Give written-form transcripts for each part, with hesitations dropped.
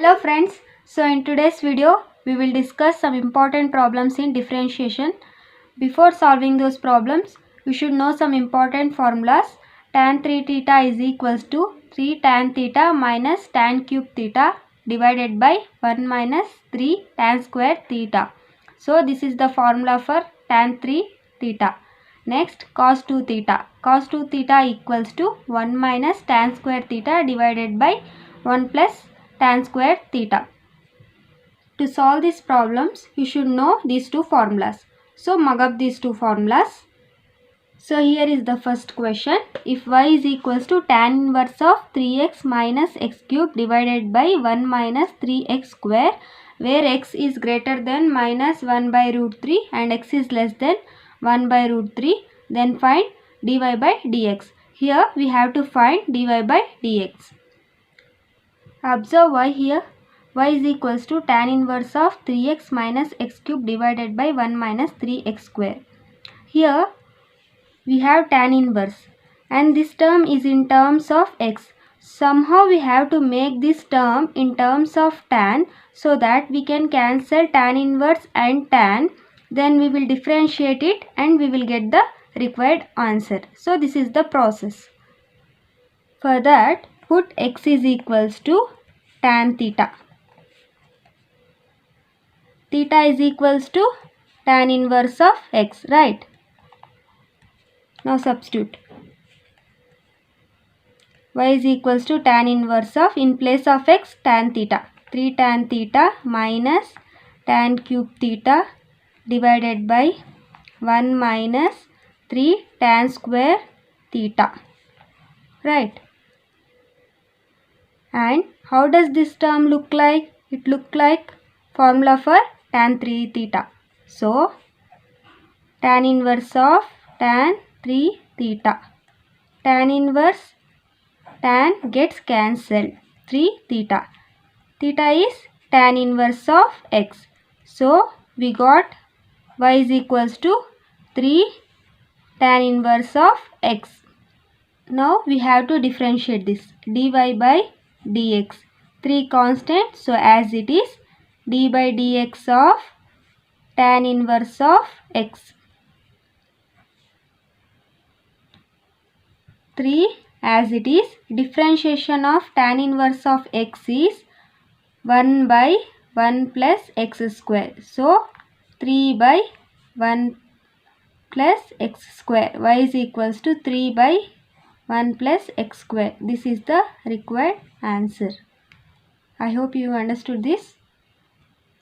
Hello friends, so in today's video we will discuss some important problems in differentiation. Before solving those problems, you should know some important formulas. Tan 3 theta is equals to 3 tan theta minus tan cube theta divided by 1 minus 3 tan square theta. So this is the formula for tan 3 theta. Next, cos 2 theta. Cos 2 theta equals to 1 minus tan square theta divided by 1 plus tan square theta. To solve these problems, you should know these two formulas. So mug up these two formulas. So here is the first question. If y is equals to tan inverse of 3x minus x cube divided by 1 minus 3x square, where x is greater than minus 1 by root 3 and x is less than 1 by root 3, then find dy by dx. Here we have to find dy by dx. Observe y here. Y is equals to tan inverse of 3x minus x cube divided by 1 minus 3x square. Here we have tan inverse and this term is in terms of x. Somehow we have to make this term in terms of tan so that we can cancel tan inverse and tan. Then we will differentiate it and we will get the required answer. So this is the process. For that, put x is equals to tan theta. Theta is equals to tan inverse of x, right? Now substitute. Y is equals to tan inverse of, in place of x, tan theta. 3 tan theta minus tan cube theta divided by 1 minus 3 tan square theta, right? And how does this term look like? It look like formula for tan 3 theta. So tan inverse of tan 3 theta. Tan inverse tan gets cancelled. 3 theta. Theta is tan inverse of x. So we got y is equals to 3 tan inverse of x. Now we have to differentiate this. Dy by dx. 3 constant. So as it is, d by dx of tan inverse of x. 3 as it is. Differentiation of tan inverse of x is 1 by 1 plus x square. So 3 by 1 plus x square. Y is equals to 3 by 1 plus x square. This is the required answer. I hope you understood this.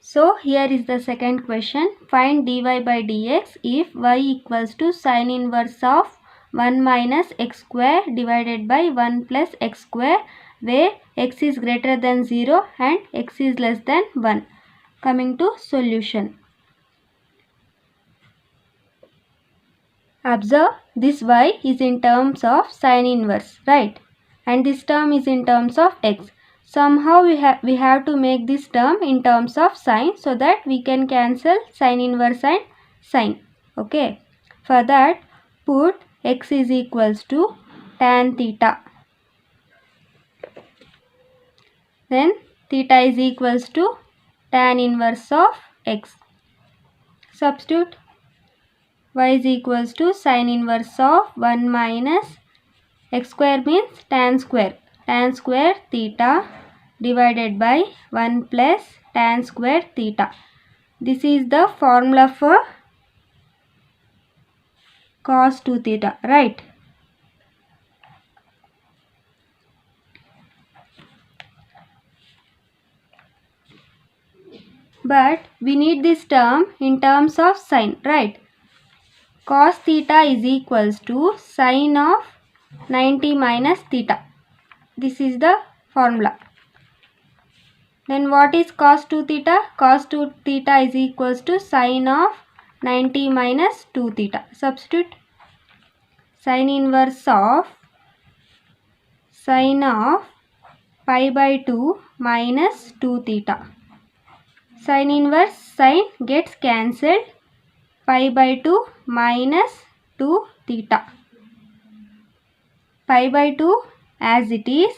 So here is the second question. Find dy by dx if y equals to sin inverse of 1 minus x square divided by 1 plus x square, where x is greater than 0 and x is less than 1. Coming to solution. Observe, this y is in terms of sin inverse, right? And this term is in terms of x. Somehow we have to make this term in terms of sin so that we can cancel sin inverse and sin. Okay. For that, put x is equals to tan theta. Then theta is equals to tan inverse of x. Substitute. Y is equals to sin inverse of 1 minus x square means tan square. Tan square theta divided by 1 plus tan square theta. This is the formula for cos 2 theta, right? But we need this term in terms of sin, right? Cos theta is equals to sin of 90 minus theta. This is the formula. Then what is cos 2 theta? Cos 2 theta is equals to sin of 90 minus 2 theta. Substitute. Sin inverse of pi by 2 minus 2 theta. Sin inverse sin gets cancelled. Pi by 2 minus 2 theta. Pi by 2 as it is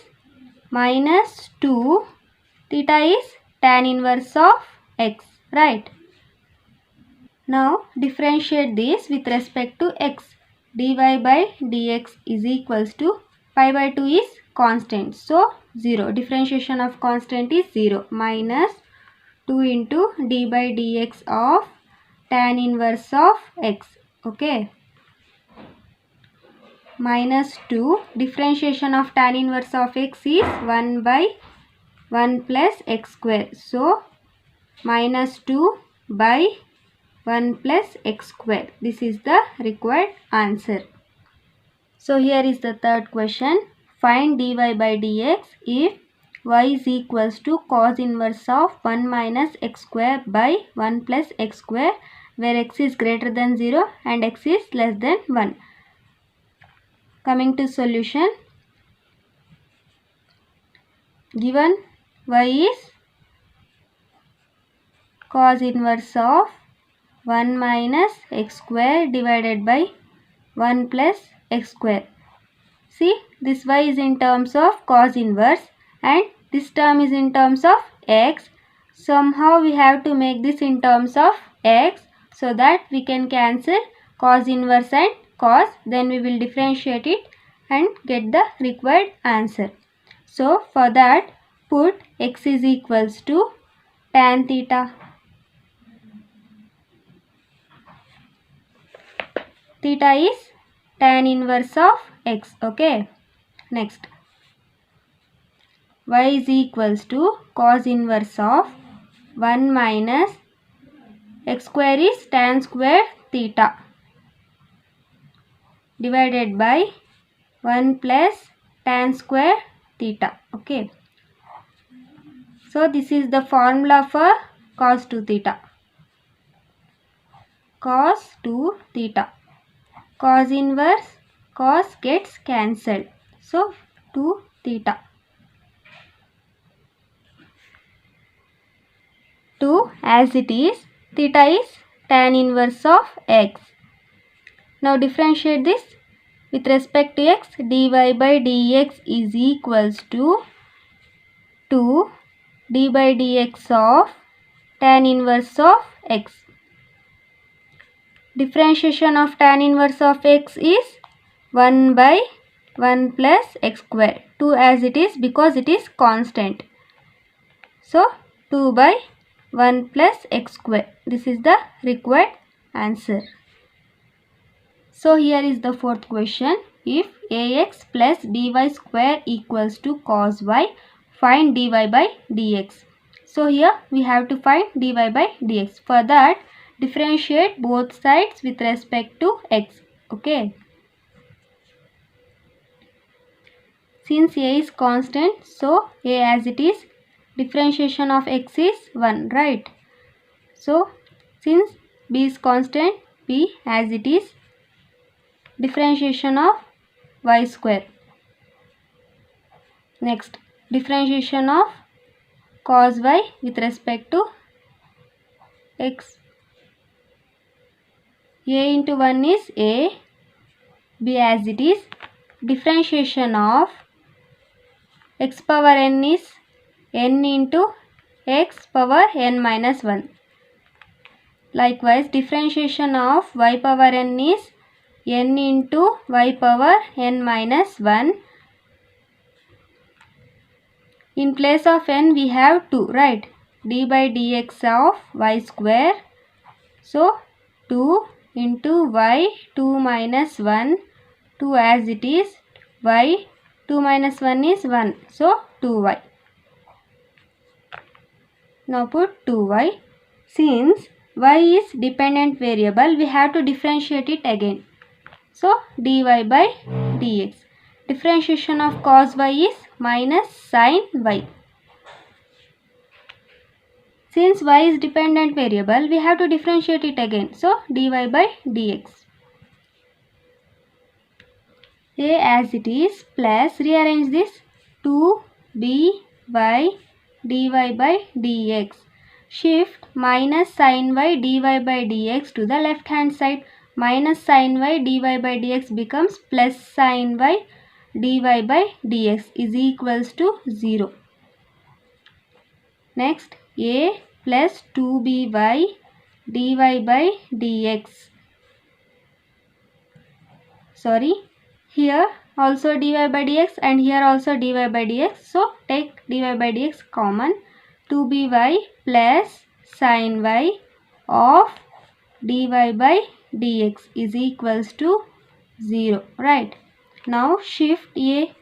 minus 2 Theta is tan inverse of x, right? Now differentiate this with respect to x. Dy by dx is equals to pi by 2 is constant. So 0. Differentiation of constant is 0. Minus 2 into d by dx of tan inverse of x. Okay. Minus 2. Differentiation of tan inverse of x is 1 by 1 plus x square. So minus 2 by 1 plus x square. This is the required answer. So here is the third question. Find dy by dx if y is equals to cos inverse of 1 minus x square by 1 plus x square, where x is greater than 0 and x is less than 1. Coming to solution. Given y is cos inverse of 1 minus x square divided by 1 plus x square. See, this y is in terms of cos inverse and this term is in terms of x. Somehow we have to make this in terms of x so that we can cancel cos inverse and cos. Then we will differentiate it and get the required answer. So for that, put x is equals to tan theta. Theta is tan inverse of x. Okay. Next. Y is equals to cos inverse of 1 minus x square is tan square theta divided by 1 plus tan square theta. Okay. So this is the formula for cos 2 theta. Cos 2 theta. Cos inverse cos gets cancelled. So 2 theta. 2 as it is. Theta is tan inverse of x. Now differentiate this with respect to x. Dy by dx is equals to 2 d by dx of tan inverse of x. Differentiation of tan inverse of x is 1 by 1 plus x square. 2 as it is because it is constant. So 2 by 1 plus x square. This is the required answer. So here is the fourth question. If ax plus dy square equals to cos y, find dy by dx. So here we have to find dy by dx. For that, differentiate both sides with respect to x. Okay. Since a is constant, so a as it is, differentiation of x is 1, right? So since b is constant, b as it is, differentiation of y square. Next, differentiation of cos y with respect to x. A into 1 is a, b as it is. Differentiation of x power n is n into x power n minus 1. Likewise, differentiation of y power n is n into y power n minus 1. In place of n we have 2, right? D by dx of y square. So 2 into y 2 minus 1, 2 as it is, y 2 minus 1 is 1. So 2y. Now put 2y. Since y is dependent variable, we have to differentiate it again. So dy by dx. Differentiation of cos y is minus sin y. Since y is dependent variable, we have to differentiate it again. So dy by dx. A as it is plus, rearrange this, 2b by dy by dx. Shift minus sin y dy by dx to the left hand side. Minus sin y dy by dx becomes plus sin y dy by dx is equals to 0. Next, a plus 2by dy by dx. Sorry, here also dy by dx and here also dy by dx. So take dy by dx common. 2by plus sin y of dy by dx is equals to 0. Right. Now shift a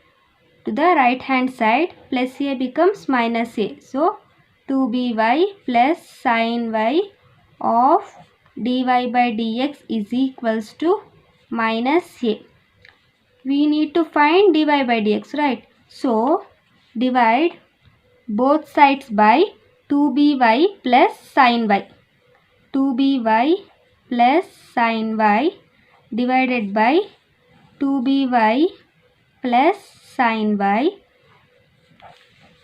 to the right hand side. Plus a becomes minus a. So 2by plus sin y of dy by dx is equals to minus a. We need to find dy by dx, right? So divide both sides by 2by plus sin y. 2by plus sin y divided by 2by plus sin y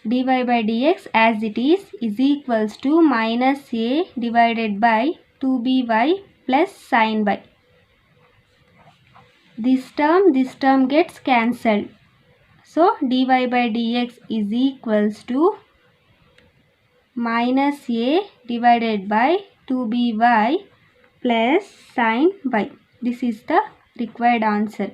dy by dx as it is equals to minus a divided by 2by plus sin y. This term gets cancelled. So dy by dx is equals to minus a divided by 2by plus sin y. This is the required answer.